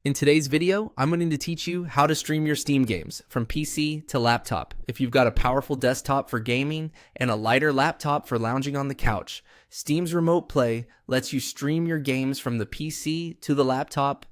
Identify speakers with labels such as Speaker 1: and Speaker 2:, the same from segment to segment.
Speaker 1: In today's video, I'm going to teach you how to stream your Steam games from PC to laptop. If you've got a powerful desktop for gaming and a lighter laptop for lounging on the couch, Steam's Remote Play lets you stream your games from the PC to the laptop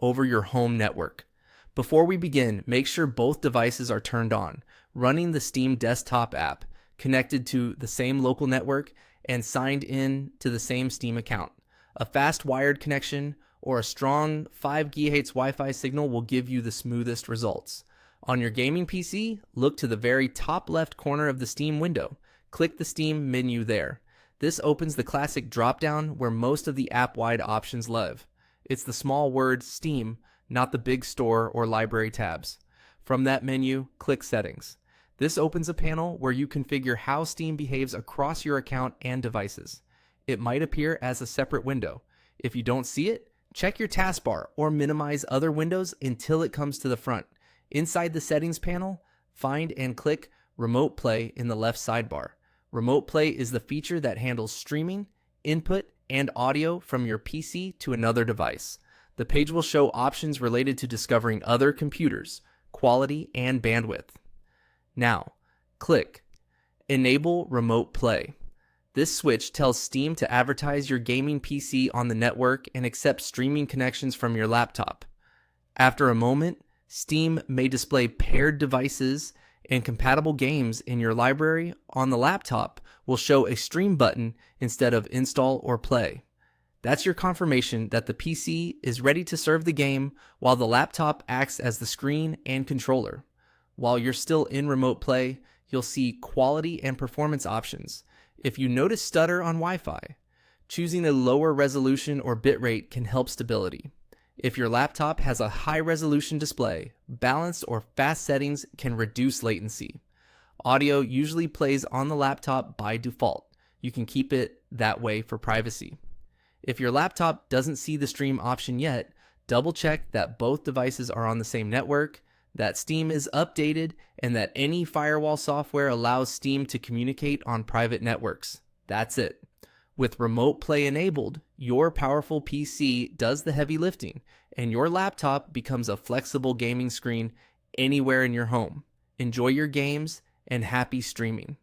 Speaker 1: over your home network. Before we begin, make sure both devices are turned on, running the Steam desktop app, connected to the same local network, and signed in to the same Steam account. A fast wired connection or a strong 5 GHz Wi-Fi signal will give you the smoothest results. On your gaming PC, look to the very top left corner of the Steam window. Click the Steam menu there. This opens the classic drop-down where most of the app-wide options live. It's the small word Steam, not the big store or library tabs. From that menu, click Settings. This opens a panel where you configure how Steam behaves across your account and devices. It might appear as a separate window. If you don't see it, check your taskbar or minimize other windows until it comes to the front. Inside the settings panel, find and click Remote Play in the left sidebar. Remote Play is the feature that handles streaming, input, and audio from your PC to another device. The page will show options related to discovering other computers, quality, and bandwidth. Now, click Enable Remote Play. This switch tells Steam to advertise your gaming PC on the network and accept streaming connections from your laptop. After a moment, Steam may display paired devices and compatible games in your library on the laptop will show a stream button instead of install or play. That's your confirmation that the PC is ready to serve the game while the laptop acts as the screen and controller. While you're still in Remote Play, you'll see quality and performance options. If you notice stutter on Wi-Fi, choosing a lower resolution or bitrate can help stability. If your laptop has a high resolution display, balanced or fast settings can reduce latency. Audio usually plays on the laptop by default. You can keep it that way for privacy. If your laptop doesn't see the stream option yet, double check that both devices are on the same network, that Steam is updated, and that any firewall software allows Steam to communicate on private networks. That's it. With Remote Play enabled, your powerful PC does the heavy lifting, and your laptop becomes a flexible gaming screen anywhere in your home. Enjoy your games and happy streaming.